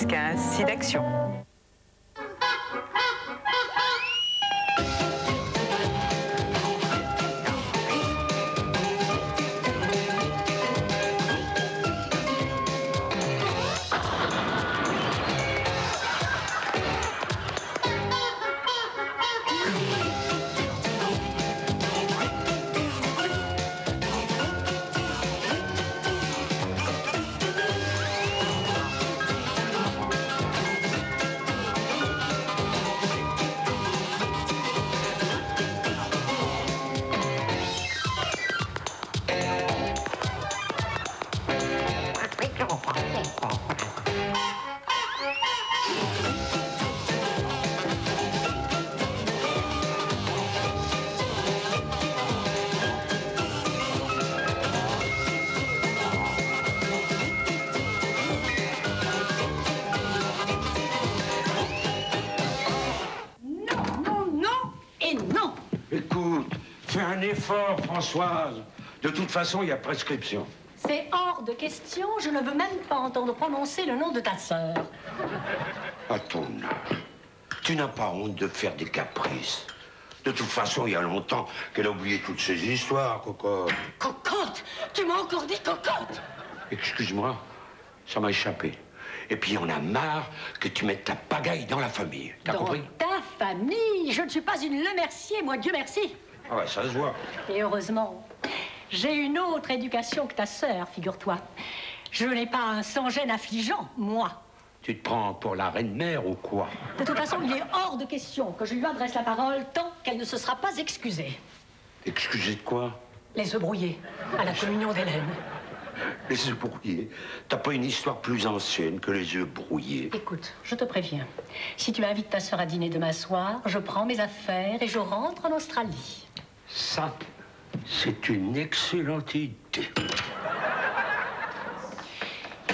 15, SIDAction. Fais un effort, Françoise. De toute façon, il y a prescription. C'est hors de question. Je ne veux même pas entendre prononcer le nom de ta sœur. À ton âge, tu n'as pas honte de faire des caprices. De toute façon, il y a longtemps qu'elle a oublié toutes ces histoires, cocotte. Cocotte? Tu m'as encore dit cocotte? Excuse-moi, ça m'a échappé. Et puis, on a marre que tu mettes ta pagaille dans la famille. T'as compris? Dans ta famille? Je ne suis pas une Lemercier, moi, Dieu merci. Ah ouais, ça se voit. Et heureusement, j'ai une autre éducation que ta sœur, figure-toi. Je n'ai pas un sans-gêne affligeant, moi. Tu te prends pour la reine-mère ou quoi? De toute façon, il est hors de question que je lui adresse la parole tant qu'elle ne se sera pas excusée. Excusée de quoi? Les œufs brouillés à la communion d'Hélène. Les œufs brouillés? T'as pas une histoire plus ancienne que les œufs brouillés? Écoute, je te préviens. Si tu invites ta sœur à dîner demain soir, je prends mes affaires et je rentre en Australie. Ça, c'est une excellente idée.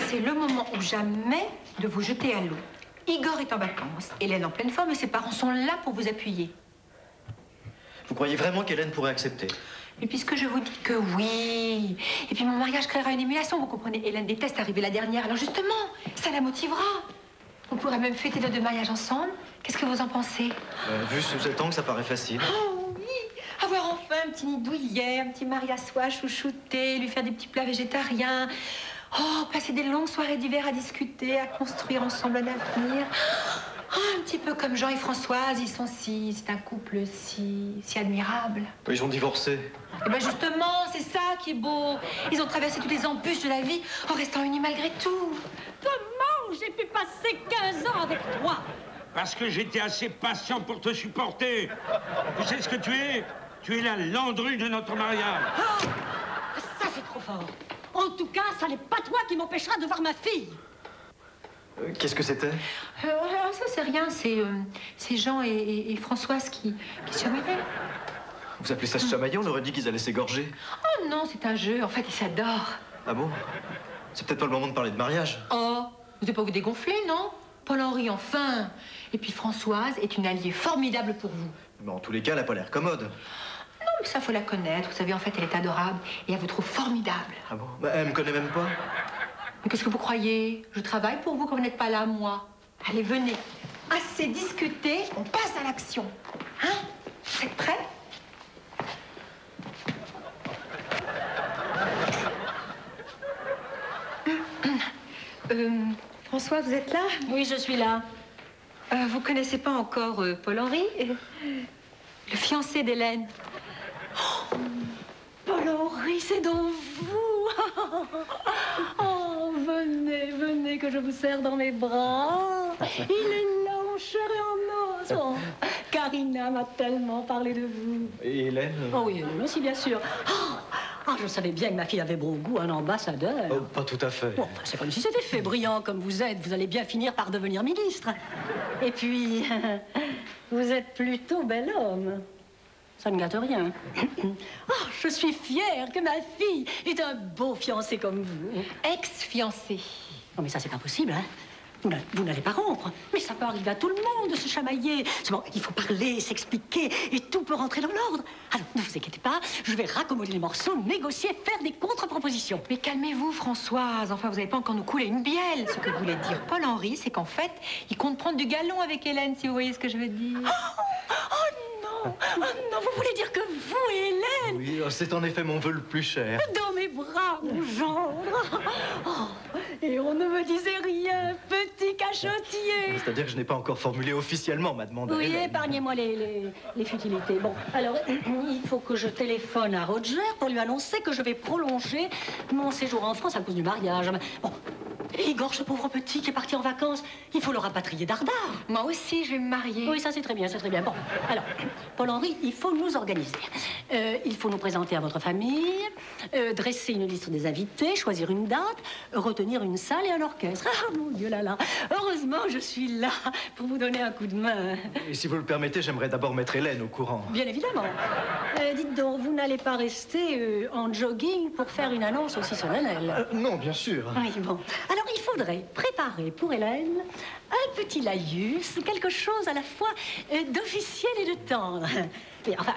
C'est le moment ou jamais de vous jeter à l'eau. Igor est en vacances, Hélène en pleine forme et ses parents sont là pour vous appuyer. Vous croyez vraiment qu'Hélène pourrait accepter? Mais puisque je vous dis que oui, et puis mon mariage créera une émulation, vous comprenez, Hélène déteste arriver la dernière, alors justement, ça la motivera. On pourrait même fêter nos 2 mariages ensemble. Qu'est-ce que vous en pensez? Vu sous cet angle, ça paraît facile. Oh oui, avoir enfin un petit nid douillet, un petit mari à soi chouchouté, lui faire des petits plats végétariens. Oh, passer des longues soirées d'hiver à discuter, à construire ensemble un avenir. Oh, un petit peu comme Jean et Françoise, c'est un couple si admirable. Ils ont divorcé. Et ben justement, c'est ça qui est beau. Ils ont traversé toutes les embûches de la vie en restant unis malgré tout. Comment j'ai pu passer 15 ans avec toi? Parce que j'étais assez patient pour te supporter. Tu sais ce que tu es? Tu es la Landru de notre mariage. Oh, ça, c'est trop fort. En tout cas, ça n'est pas toi qui m'empêchera de voir ma fille. Qu'est-ce que c'était? Ça, c'est rien. C'est Jean et Françoise qui se chamailleient. Vous appelez ça se chamailler? On aurait dit qu'ils allaient s'égorger. Oh non, c'est un jeu. En fait, ils s'adorent. Ah bon? C'est peut-être pas le moment de parler de mariage. Oh, vous n'allez pas vous dégonfler, non? Paul-Henri, enfin. Et puis Françoise est une alliée formidable pour vous. Mais en tous les cas, elle n'a pas l'air commode. Non, mais ça, faut la connaître. Vous savez, en fait, elle est adorable et elle vous trouve formidable. Ah bon? Bah, elle me connaît même pas. Mais qu'est-ce que vous croyez? Je travaille pour vous quand vous n'êtes pas là, moi. Allez, venez. Assez discuté, on passe à l'action. Hein? Vous êtes prêts? François, vous êtes là? Oui, je suis là. Vous connaissez pas encore Paul-Henri? Le fiancé d'Hélène. Oh, Paul-Henri, c'est donc vous. Oh, venez, venez, que je vous serre dans mes bras. Il est là, en chair et en os. Oh, Karina m'a tellement parlé de vous. Et Hélène? Oh oui, Hélène aussi, bien sûr. Ah, je savais bien que ma fille avait bon goût, un ambassadeur. Oh, pas tout à fait. Bon, enfin, c'est comme si c'était fait. Brillant comme vous êtes, vous allez bien finir par devenir ministre. Et puis, vous êtes plutôt bel homme. Ça ne gâte rien. Oh, je suis fière que ma fille ait un beau fiancé comme vous. Ex-fiancé. Non, mais ça, c'est impossible, hein. Vous n'allez pas rompre. Mais ça peut arriver à tout le monde de se chamailler. Seulement, il faut parler, s'expliquer, et tout peut rentrer dans l'ordre. Alors, ne vous inquiétez pas, je vais raccommoder les morceaux, négocier, faire des contre-propositions. Mais calmez-vous, Françoise. Enfin, vous n'allez pas encore nous couler une bielle. Ce que voulait dire Paul-Henri, c'est qu'en fait, il compte prendre du galon avec Hélène, si vous voyez ce que je veux dire. Oh non, vous voulez dire que vous et Hélène... Oui, c'est en effet mon vœu le plus cher. Dans mes bras, mon gendre. Oh, et on ne me disait rien, petit cachotier. C'est-à-dire que je n'ai pas encore formulé officiellement ma demande à Oui, Hélène. épargnez-moi les futilités. Bon, alors, il faut que je téléphone à Roger pour lui annoncer que je vais prolonger mon séjour en France à cause du mariage. Bon, Igor, ce pauvre petit qui est parti en vacances, il faut le rapatrier d'Ardard. Moi aussi, je vais me marier. Oui, ça c'est très bien, c'est très bien. Bon, alors, Paul-Henri, il faut nous organiser. Il faut nous présenter à votre famille, dresser une liste des invités, choisir une date, retenir une salle et un orchestre. Ah, mon Dieu, là, là. Heureusement, je suis là pour vous donner un coup de main. Et si vous le permettez, j'aimerais d'abord mettre Hélène au courant. Bien évidemment. Dites donc, vous n'allez pas rester en jogging pour faire une annonce aussi solennelle? Non, bien sûr. Oui, bon. Alors, il faudrait préparer pour Hélène un petit laïus, quelque chose à la fois d'officiel et de tendre. Mais enfin,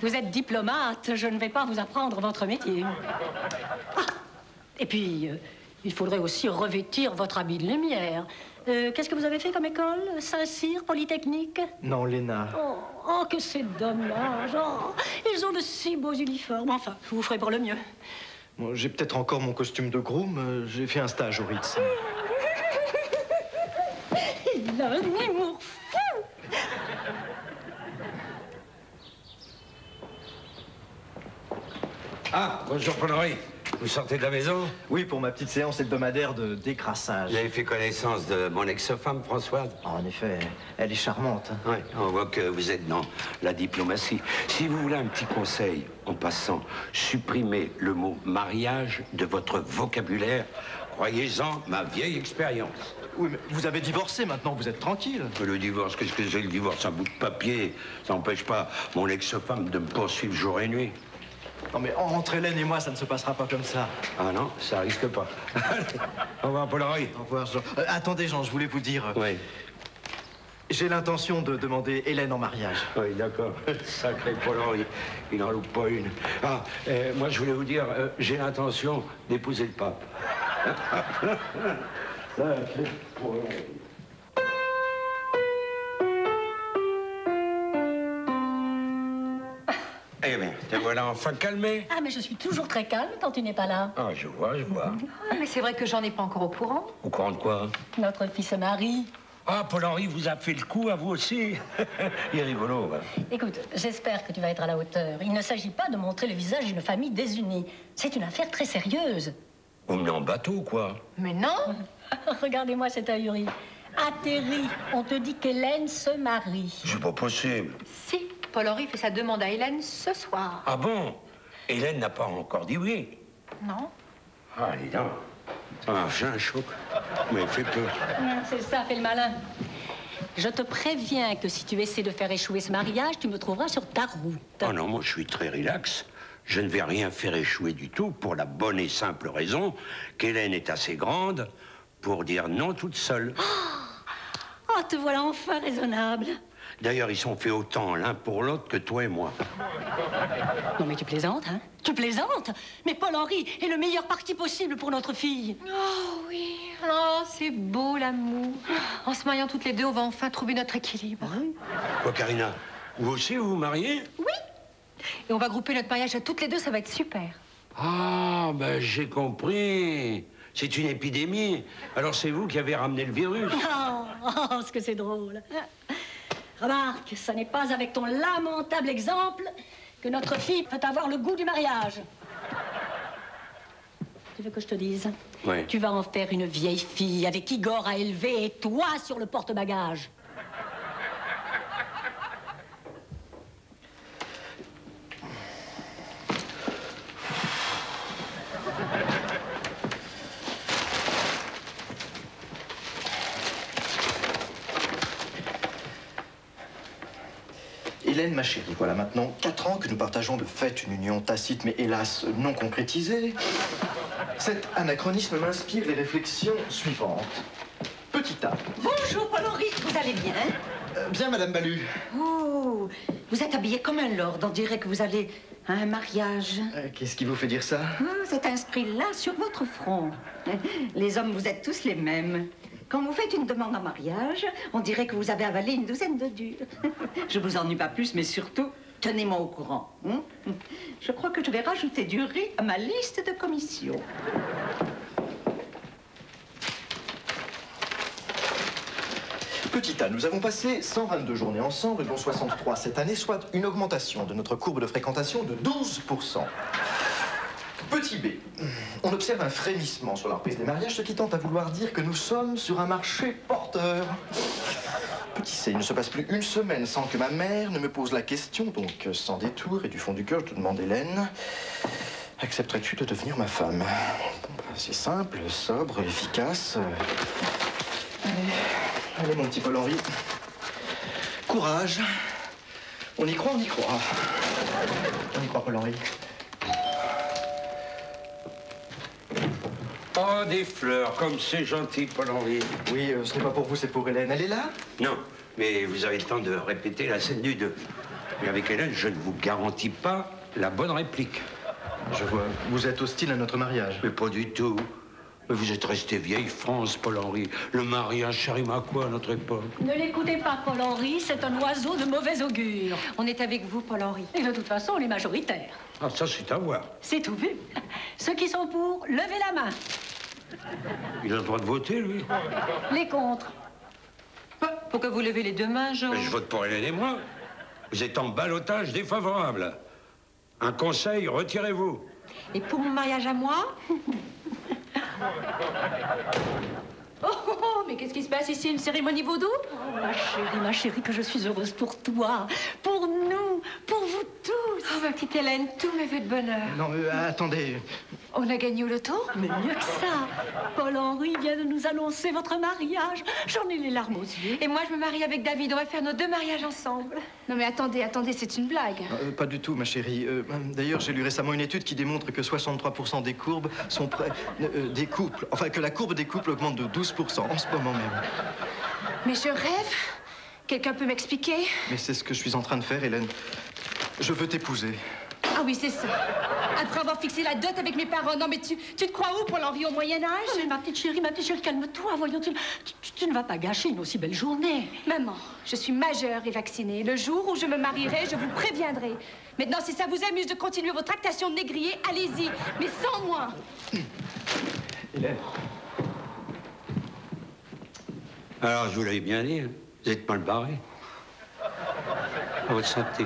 vous êtes diplomate, je ne vais pas vous apprendre votre métier. Ah, et puis, il faudrait aussi revêtir votre habit de lumière. Qu'est-ce que vous avez fait comme école? Saint-Cyr, Polytechnique? Non, Léna. Oh, que c'est dommage. Oh, ils ont de si beaux uniformes. Enfin, vous ferez pour le mieux. Bon, j'ai peut-être encore mon costume de groom. J'ai fait un stage au Ritz. Il a un humour fou. Ah, bonjour Paul-Henri. Vous sortez de la maison? Oui, pour ma petite séance hebdomadaire de décrassage. Vous avez fait connaissance de mon ex-femme, Françoise? En effet, elle est charmante. Oui, on voit que vous êtes dans la diplomatie. Si vous voulez un petit conseil, en passant, supprimez le mot mariage de votre vocabulaire. Croyez-en ma vieille expérience. Oui, mais vous avez divorcé maintenant, vous êtes tranquille. Le divorce, qu'est-ce que c'est le divorce? Un bout de papier. Ça n'empêche pas mon ex-femme de me poursuivre jour et nuit. Non, mais entre Hélène et moi, ça ne se passera pas comme ça. Ah non, ça risque pas. Au revoir, Paul-Henri. Au revoir, Jean. Attendez, Jean, je voulais vous dire... Oui. J'ai l'intention de demander Hélène en mariage. Oui, d'accord. Sacré Paul-Henri, il n'en loupe pas une. Ah, moi, je voulais vous dire, j'ai l'intention d'épouser le pape. Sacré Paul-Henri. Eh bien, te voilà enfin calmé. Ah, mais je suis toujours très calme quand tu n'es pas là. Ah, je vois, je vois. Ah, mais c'est vrai que j'en ai pas encore au courant. Au courant de quoi? Notre fils se marie. Ah, Paul-Henri vous a fait le coup à vous aussi. Il est rigolo, va. Écoute, j'espère que tu vas être à la hauteur. Il ne s'agit pas de montrer le visage d'une famille désunie. C'est une affaire très sérieuse. Vous menez en bateau, quoi? Mais non. Regardez-moi cet ahuri. Atterri, on te dit qu'Hélène se marie. C'est pas possible. Si, Paul-Henri fait sa demande à Hélène ce soir. Ah bon? Hélène n'a pas encore dit oui. Non. Ah, dis donc. Ah, j'ai un choc. Mais fait peur. C'est ça, fais le malin. Je te préviens que si tu essaies de faire échouer ce mariage, tu me trouveras sur ta route. Oh non, moi, je suis très relax. Je ne vais rien faire échouer du tout pour la bonne et simple raison qu'Hélène est assez grande pour dire non toute seule. Oh, te voilà enfin raisonnable. D'ailleurs, ils sont faits autant l'un pour l'autre que toi et moi. Non, mais tu plaisantes, hein? Tu plaisantes? Mais Paul-Henri est le meilleur parti possible pour notre fille. Oh oui. Oh, c'est beau l'amour. En se mariant toutes les deux, on va enfin trouver notre équilibre. Quoi, Karina? Vous aussi, vous vous mariez? Oui. Et on va grouper notre mariage à toutes les deux, ça va être super. Ah, ben j'ai compris. C'est une épidémie. Alors c'est vous qui avez ramené le virus. Oh, ce que c'est drôle. Remarque, ce n'est pas avec ton lamentable exemple que notre fille peut avoir le goût du mariage. Tu veux que je te dise? Oui. Tu vas en faire une vieille fille avec Igor à élever et toi sur le porte-bagages. Hélène, ma chérie, voilà maintenant 4 ans que nous partageons de fait une union tacite, mais hélas non concrétisée. Cet anachronisme m'inspire les réflexions suivantes. Petit Paul-Henri, vous allez bien? Bien, Madame Balu. Oh, vous êtes habillé comme un lord. On dirait que vous allez à un mariage. Qu'est-ce qui vous fait dire ça? C'est inscrit là, sur votre front. Les hommes, vous êtes tous les mêmes. Quand vous faites une demande en mariage, on dirait que vous avez avalé une douzaine de durs. Je vous ennuie pas plus, mais surtout, tenez-moi au courant. Je crois que je vais rajouter du riz à ma liste de commissions. Petit A, nous avons passé 122 journées ensemble, dont 63 cette année, soit une augmentation de notre courbe de fréquentation de 12%. Petit B, on observe un frémissement sur la reprise des mariages, ce qui tente à vouloir dire que nous sommes sur un marché porteur. Petit C, il ne se passe plus une semaine sans que ma mère ne me pose la question, donc sans détour et du fond du cœur, je te demande, Hélène, accepterais-tu de devenir ma femme? C'est simple, sobre, efficace. Allez, mon petit Paul-Henri. Courage. On y croit, on y croit. On y croit, Paul-Henri. Oh, des fleurs, comme c'est gentil, Paul-Henri. Oui, ce n'est pas pour vous, c'est pour Hélène. Elle est là? Non, mais vous avez le temps de répéter la scène du 2. Mais avec Hélène, je ne vous garantis pas la bonne réplique. Je vois. Vous êtes hostile à notre mariage. Mais pas du tout. Mais vous êtes resté vieille France, Paul-Henri. Le mariage, ça rime à quoi à notre époque? Ne l'écoutez pas, Paul-Henri, c'est un oiseau de mauvais augure. On est avec vous, Paul-Henri. Et de toute façon, on est majoritaire. Ah, ça, c'est à voir. C'est tout vu. Ceux qui sont pour, levez la main. Il a le droit de voter, lui. Les contre. Pourquoi vous levez les deux mains, Georges? Mais je vote pour Hélène et moi. Vous êtes en ballottage défavorable. Un conseil, retirez-vous. Et pour mon mariage à moi? Oh, mais qu'est-ce qui se passe ici? Une cérémonie vaudou? Oh, ma chérie, que je suis heureuse pour toi, pour nous, pour vous tous. Oh, ma petite Hélène, tous mes vœux de bonheur. Non, attendez. On a gagné au loto? Mais mieux que ça, Paul-Henri vient de nous annoncer votre mariage. J'en ai les larmes aux yeux. Et moi, je me marie avec David. On va faire nos 2 mariages ensemble. Non mais attendez, c'est une blague. Pas du tout, ma chérie. D'ailleurs, j'ai lu récemment une étude qui démontre que 63% des courbes sont près des couples. Enfin, que la courbe des couples augmente de 12% en ce moment même. Mais je rêve. Quelqu'un peut m'expliquer? Mais c'est ce que je suis en train de faire, Hélène. Je veux t'épouser. Ah oui, c'est ça. Après avoir fixé la dot avec mes parents. Non mais tu te crois où, Paul-Henri, au Moyen-Âge? Oh, mais ma petite chérie, calme-toi. Voyons, tu ne vas pas gâcher une aussi belle journée. Maman, je suis majeure et vaccinée. Le jour où je me marierai, je vous préviendrai. Maintenant, si ça vous amuse de continuer vos tractations de négrier, allez-y, mais sans moi. Hélène. Alors, je vous l'avais bien dit, hein. Vous êtes mal barré. À votre santé.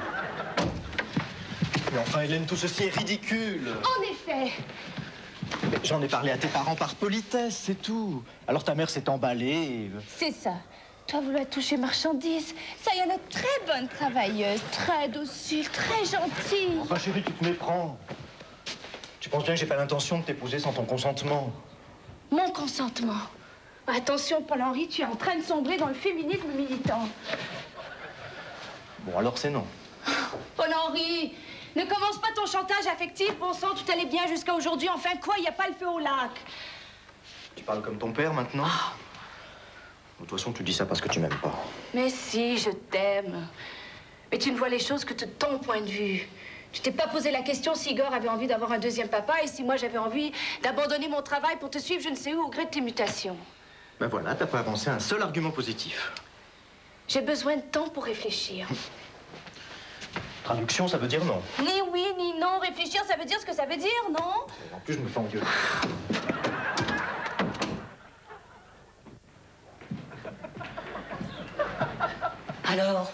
Mais enfin, Hélène, tout ceci est ridicule. En effet. Mais j'en ai parlé à tes parents par politesse, c'est tout. Alors ta mère s'est emballée. C'est ça. Toi, vouloir toucher marchandise. Ça y est, une très bonne travailleuse, très docile, très gentille. Enfin, chérie, tu te méprends. Tu penses bien que j'ai pas l'intention de t'épouser sans ton consentement? Mon consentement. Attention, Paul-Henri, tu es en train de sombrer dans le féminisme militant. Bon, alors c'est non. Paul-Henri, ne commence pas ton chantage affectif. Bon sang, tout allait bien jusqu'à aujourd'hui. Enfin quoi, il n'y a pas le feu au lac. Tu parles comme ton père maintenant? De toute façon, tu dis ça parce que tu m'aimes pas. Mais si, je t'aime. Mais tu ne vois les choses que de ton point de vue. Je t'ai pas posé la question si Igor avait envie d'avoir un deuxième papa et si moi j'avais envie d'abandonner mon travail pour te suivre je ne sais où au gré de tes mutations. Ben voilà, t'as pas avancé un seul argument positif. J'ai besoin de temps pour réfléchir. Traduction, ça veut dire non. Ni oui, ni non. Réfléchir, ça veut dire ce que ça veut dire, non? En plus, je me fais engueuler. Alors,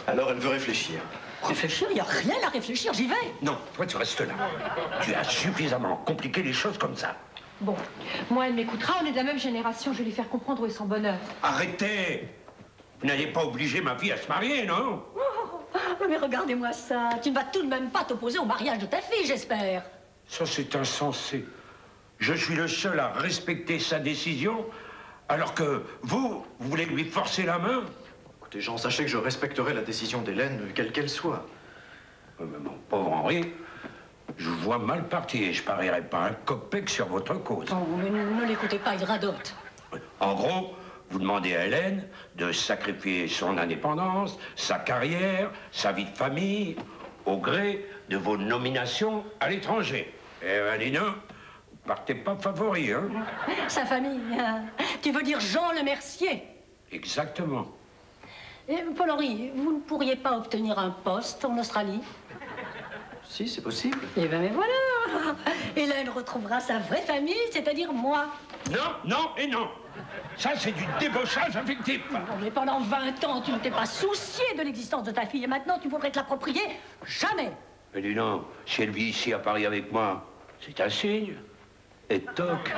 elle veut réfléchir. Réfléchir, il n'y a rien à réfléchir, j'y vais. Non, toi, tu restes là. Tu as suffisamment compliqué les choses comme ça. Bon, moi, elle m'écoutera. On est de la même génération. Je vais lui faire comprendre où est son bonheur. Arrêtez! Vous n'allez pas obliger ma fille à se marier, non? Mais regardez-moi ça. Tu ne vas tout de même pas t'opposer au mariage de ta fille, j'espère. Ça, c'est insensé. Je suis le seul à respecter sa décision, alors que vous voulez lui forcer la main? Écoutez, Jean, sachez que je respecterai la décision d'Hélène, quelle qu'elle soit. Mais mon pauvre Henri, je vous vois mal parti et je parierai pas un copec sur votre cause. Oh, mais ne l'écoutez pas, il radote. En gros, Vous demandez à Hélène de sacrifier son indépendance, sa carrière, sa vie de famille, au gré de vos nominations à l'étranger. Eh ben, dis donc, vous partez pas favori, hein? Sa famille, hein. Tu veux dire Jean Le Mercier? Exactement. Et, Paul-Henri, vous ne pourriez pas obtenir un poste en Australie? Si, c'est possible. Eh bien, mais voilà. Hélène retrouvera sa vraie famille, c'est-à-dire moi. Non, non et non. Ça, c'est du débauchage affectif. Non, mais pendant 20 ans, tu ne t'es pas soucié de l'existence de ta fille, et maintenant, tu voudrais te l'approprier? Jamais. Mais dis donc, si elle vit ici à Paris avec moi, c'est un signe. Et toc.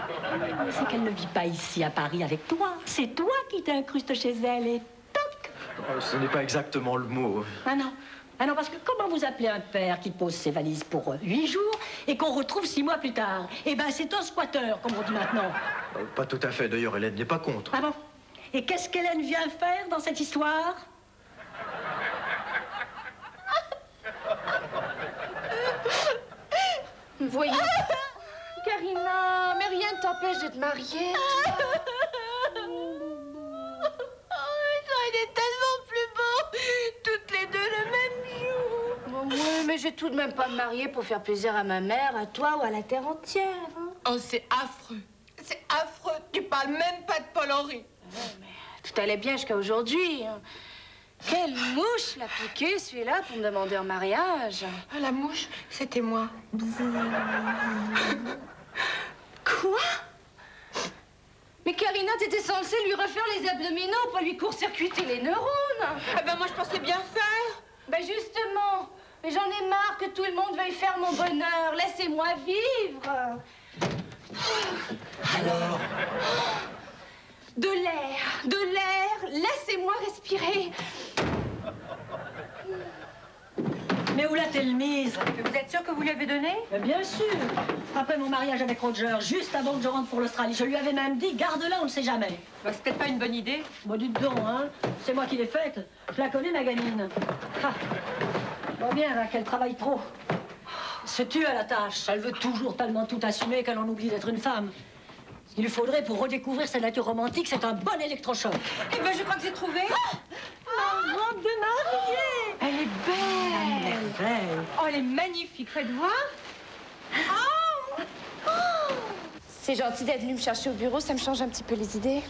C'est qu'elle ne vit pas ici à Paris avec toi. C'est toi qui t'incrustes chez elle et toc. Ce n'est pas exactement le mot. Ah non. Ah non, parce que comment vous appelez un père qui pose ses valises pour 8 jours et qu'on retrouve 6 mois plus tard? Eh ben, c'est un squatteur, comme on dit maintenant. Pas tout à fait, d'ailleurs, Hélène n'est pas contre. Ah bon? Et qu'est-ce qu'Hélène vient faire dans cette histoire? Voyez. Karina, mais rien ne t'empêche de te marier. Il est tellement plus beau, toutes les deux le même jour. Bon, oui, mais je vais tout de même pas me marier pour faire plaisir à ma mère, à toi ou à la terre entière. Hein. Oh, c'est affreux. C'est affreux. Tu parles même pas de Paul-Henri. Ouais, mais tout allait bien jusqu'à aujourd'hui. Hein. Quelle mouche l'a piqué, celui-là, pour me demander en mariage. Ah, la mouche, c'était moi. Quoi? Mais Karina, t'étais censée lui refaire les abdominaux, pas lui court-circuiter les neurones. Ah ben moi, je pensais bien faire. Ben justement, mais j'en ai marre que tout le monde veuille faire mon bonheur. Laissez-moi vivre. Alors? De l'air, laissez-moi respirer. Mais où l'a-t-elle mise? Vous êtes sûr que vous lui avez donné? Bien sûr. Après mon mariage avec Roger, juste avant que je rentre pour l'Australie, je lui avais même dit, garde-la, on ne sait jamais. Bah, c'est peut-être pas une bonne idée. Bon, dites donc, hein. C'est moi qui l'ai faite. Je la connais, ma gamine. Ah. Bon, bien, là, qu'elle travaille trop. Se tue à la tâche. Elle veut toujours tellement tout assumer qu'elle en oublie d'être une femme. Ce qu'il lui faudrait pour redécouvrir sa nature romantique, c'est un bon électrochoc. Eh ben, je crois que j'ai trouvé. Ma robe de mariée! Elle est belle. Belle. Oh, elle est magnifique. Faites voir. C'est gentil d'être venu me chercher au bureau, ça me change un petit peu les idées.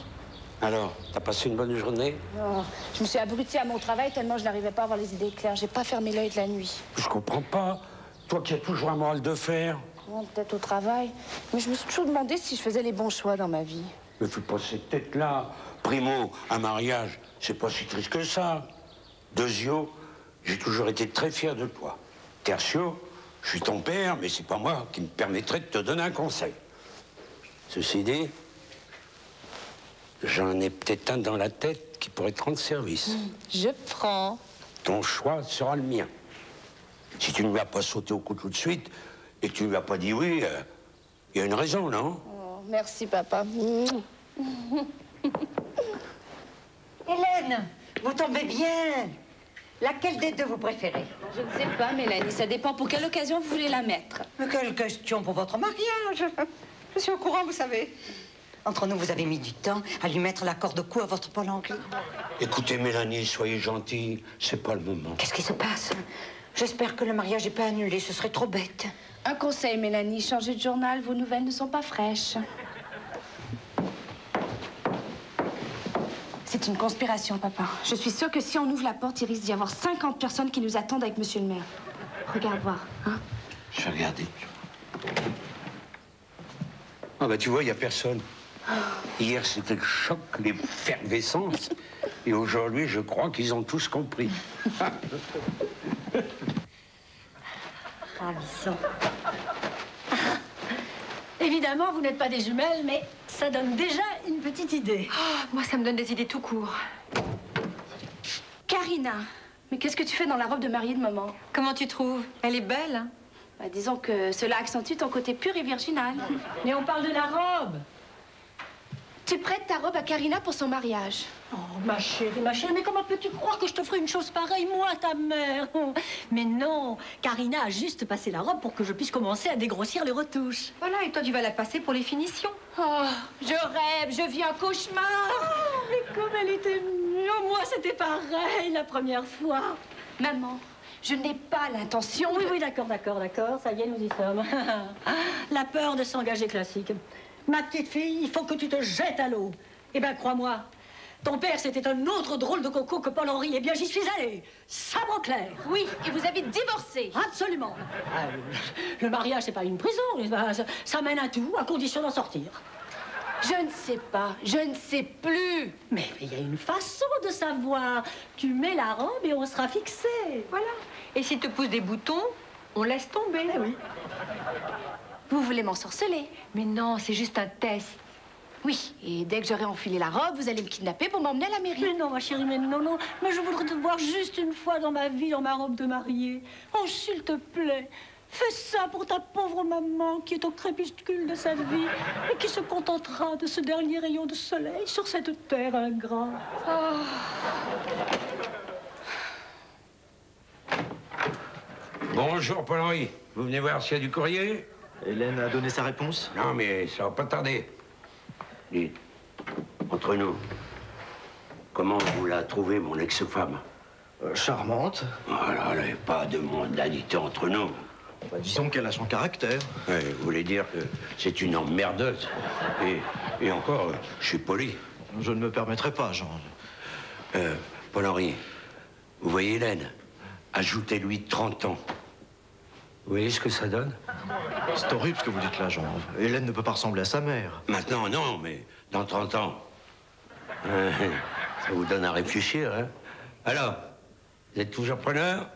Alors, t'as passé une bonne journée? Non, je me suis abrutie à mon travail tellement je n'arrivais pas à avoir les idées claires. J'ai pas fermé l'œil de la nuit. Je comprends pas. Toi qui as toujours un moral de fer. Bon, peut-être au travail. Mais je me suis toujours demandé si je faisais les bons choix dans ma vie. Mais fais pas cette tête-là. Primo, un mariage, c'est pas si triste que ça. Deuxio, j'ai toujours été très fier de toi. Tertio, je suis ton père, mais c'est pas moi qui me permettrait de te donner un conseil. Ceci dit, j'en ai peut-être un dans la tête qui pourrait te rendre service. Je prends. Ton choix sera le mien. Si tu ne lui as pas sauté au cou tout de suite et que tu ne lui as pas dit oui, il y a une raison, non? Oh, merci, papa. Hélène, vous tombez bien. Laquelle des deux vous préférez? Je ne sais pas, Mélanie. Ça dépend pour quelle occasion vous voulez la mettre. Mais quelle question pour votre mariage. Je suis au courant, vous savez. Entre nous, vous avez mis du temps à lui mettre la corde au cou à votre Paul-Henri. Écoutez, Mélanie, soyez gentille, c'est pas le moment. Qu'est-ce qui se passe? J'espère que le mariage n'est pas annulé, ce serait trop bête. Un conseil, Mélanie. Changez de journal, vos nouvelles ne sont pas fraîches. C'est une conspiration, papa. Je suis sûre que si on ouvre la porte, il risque d'y avoir 50 personnes qui nous attendent avec monsieur le maire. Regarde voir, hein? Je vais regarder. Ah bah tu vois, il n'y a personne. Hier, c'était le choc, l'effervescence. Et aujourd'hui, je crois qu'ils ont tous compris. Ravissant. Évidemment, vous n'êtes pas des jumelles, mais ça donne déjà une petite idée. Oh, moi, ça me donne des idées tout court. Karina, mais qu'est-ce que tu fais dans la robe de mariée de maman? Comment tu trouves? Elle est belle, hein? Bah, disons que cela accentue ton côté pur et virginal. Mais on parle de la robe. Tu prêtes ta robe à Karina pour son mariage. Oh, ma chérie, mais comment peux-tu croire que je te ferais une chose pareille, moi, ta mère? Mais non, Karina a juste passé la robe pour que je puisse commencer à dégrossir les retouches. Voilà, et toi, tu vas la passer pour les finitions. Oh, je rêve, je vis un cauchemar. mais comme elle était mieux. Moi, c'était pareil la première fois. Maman, je n'ai pas l'intention... Oui, d'accord. Ça y est, nous y sommes. La peur de s'engager classique. Ma petite fille, il faut que tu te jettes à l'eau. Eh bien, crois-moi, ton père, c'était un autre drôle de coco que Paul-Henri. Eh bien, j'y suis allée. Sabre clair. Oui, et vous avez divorcé. Absolument. Le mariage, c'est pas une prison. Ça mène à tout, à condition d'en sortir. Je ne sais pas, je ne sais plus. Mais il y a une façon de savoir. Tu mets la robe et on sera fixé. Voilà. Et s'il te pousse des boutons, on laisse tomber. Eh oui. Vous voulez m'ensorceler? Mais non, c'est juste un test. Oui, et dès que j'aurai enfilé la robe, vous allez me kidnapper pour m'emmener à la mairie. Mais non, ma chérie, mais non. Mais je voudrais te voir juste une fois dans ma vie, dans ma robe de mariée. Oh, s'il te plaît, fais ça pour ta pauvre maman qui est au crépuscule de sa vie et qui se contentera de ce dernier rayon de soleil sur cette terre ingrate. Oh. Bonjour, Paul-Henri. Vous venez voir s'il y a du courrier? Hélène a donné sa réponse? Non, mais ça va pas tarder. Dites, entre nous, comment vous la trouvez, mon ex-femme? Charmante. Voilà, il n'y a pas de mondanité entre nous. Bah, disons qu'elle a son caractère. Ouais, vous voulez dire que c'est une emmerdeuse. Et encore, je suis poli. Je ne me permettrai pas, Jean. Paul-Henri, vous voyez Hélène? Ajoutez-lui 30 ans. Vous voyez ce que ça donne? C'est horrible ce que vous dites là, Jean. Hélène ne peut pas ressembler à sa mère. Maintenant, non, mais dans 30 ans. Ça vous donne à réfléchir, hein? Alors, vous êtes toujours preneur?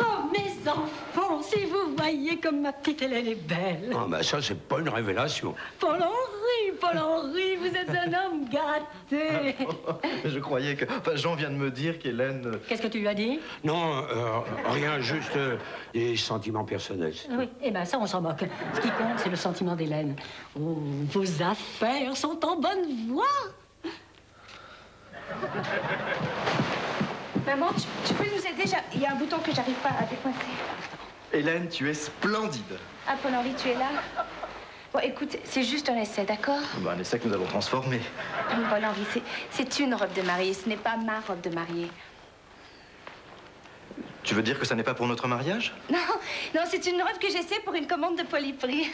Oh, mes enfants, si vous voyez comme ma petite Hélène est belle. Ah, ben ça, c'est pas une révélation. Paul-Henri, vous êtes un homme gâté. Je croyais que... Enfin, Jean vient de me dire qu'Hélène... Qu'est-ce que tu lui as dit? Non, rien, juste des sentiments personnels. Oui, eh bien ça, on s'en moque. Ce qui compte, c'est le sentiment d'Hélène. Oh, vos affaires sont en bonne voie. Maman, tu peux nous aider? Il y a un bouton que j'arrive pas à décoincer. Hélène, tu es splendide. Ah, Paul-Henri, tu es là? Bon, écoute, c'est juste un essai, d'accord? Ben, un essai que nous allons transformer. Paul-Henri, c'est une robe de mariée, ce n'est pas ma robe de mariée. Tu veux dire que ça n'est pas pour notre mariage? Non, c'est une robe que j'essaie pour une commande de Polyprix.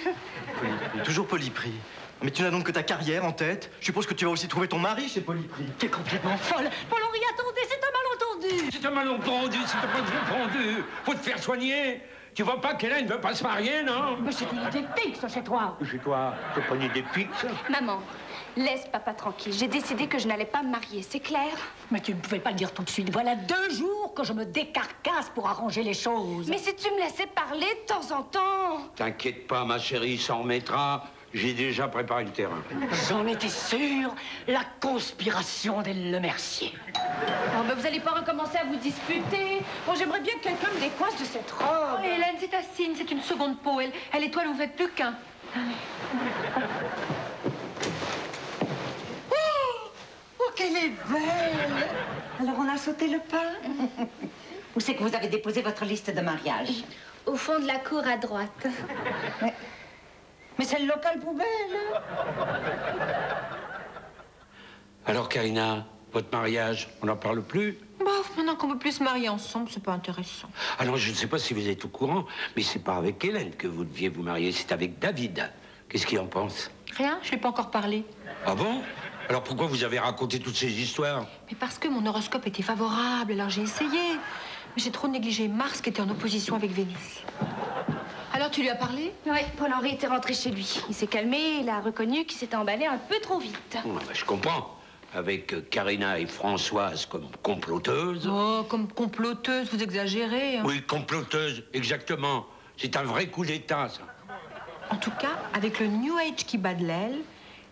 Polyprix, toujours Polyprix. Mais tu n'as donc que ta carrière en tête. Je suppose que tu vas aussi trouver ton mari chez Polyprix. T'es complètement folle. Paul-Henri, attendez, c'est un malentendu. C'est un malentendu, c'est un malentendu. Faut te faire soigner. Tu vois pas qu'Hélène ne veut pas se marier, non? Mais c'est une idée fixe chez toi. Chez toi, t'as pas une idée fixe? Maman, laisse papa tranquille. J'ai décidé que je n'allais pas me marier, c'est clair? Mais tu ne pouvais pas le dire tout de suite. Voilà 2 jours que je me décarcasse pour arranger les choses. Mais si tu me laissais parler de temps en temps... T'inquiète pas, ma chérie, ça en remettra. J'ai déjà préparé le terrain. J'en étais sûre. La conspiration des Lemercier. Oh, ben vous allez pas recommencer à vous disputer. Bon, j'aimerais bien que quelqu'un me décoince de cette robe. Oh, Hélène, c'est un signe, c'est une seconde peau. Elle et toi, vous faites plus qu'un. Oh, qu'elle est belle! Alors, on a sauté le pas? Où c'est que vous avez déposé votre liste de mariage? Au fond de la cour à droite. Mais c'est le local poubelle! Alors, Karina, votre mariage, on n'en parle plus? Bof, maintenant qu'on veut plus se marier ensemble, c'est pas intéressant. Alors, je ne sais pas si vous êtes au courant, mais c'est pas avec Hélène que vous deviez vous marier, c'est avec David. Qu'est-ce qu'il en pense? Rien, je lui ai pas encore parlé. Ah bon? Alors pourquoi vous avez raconté toutes ces histoires? Mais parce que mon horoscope était favorable, alors j'ai essayé. Mais j'ai trop négligé Mars qui était en opposition avec Vénus. Alors tu lui as parlé? Oui, Paul-Henri était rentré chez lui. Il s'est calmé, il a reconnu qu'il s'était emballé un peu trop vite. Oh, ben, je comprends. Avec Karina et Françoise comme comploteuses. Oh, comme comploteuse, vous exagérez. Hein. Oui, comploteuses, exactement. C'est un vrai coup d'État, ça. En tout cas, avec le New Age qui bat de l'aile,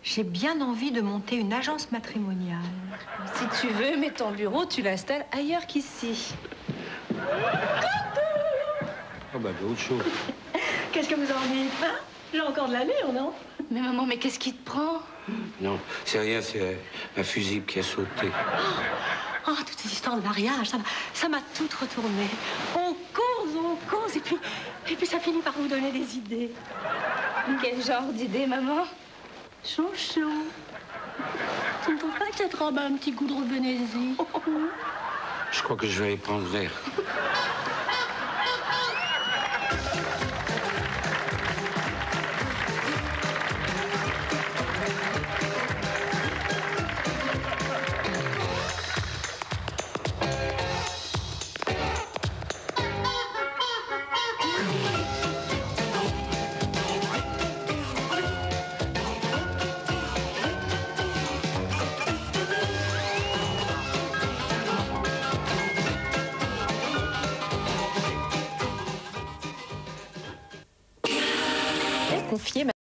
j'ai bien envie de monter une agence matrimoniale. Si tu veux, mets ton bureau, tu l'installes ailleurs qu'ici. Ah ben, autre chose. Qu'est-ce que vous en dites, hein? J'ai encore de l'allure, non? Mais maman, mais qu'est-ce qui te prend? Non, c'est rien, c'est un fusible qui a sauté. Oh, toute cette histoire de mariage, ça m'a toute retournée. On cause, et puis ça finit par vous donner des idées. Quel genre d'idée, maman? Chouchou. Tu ne trouves pas que cette robe a un petit goût de Venaisie? Je crois que je vais aller prendre l'air. Confier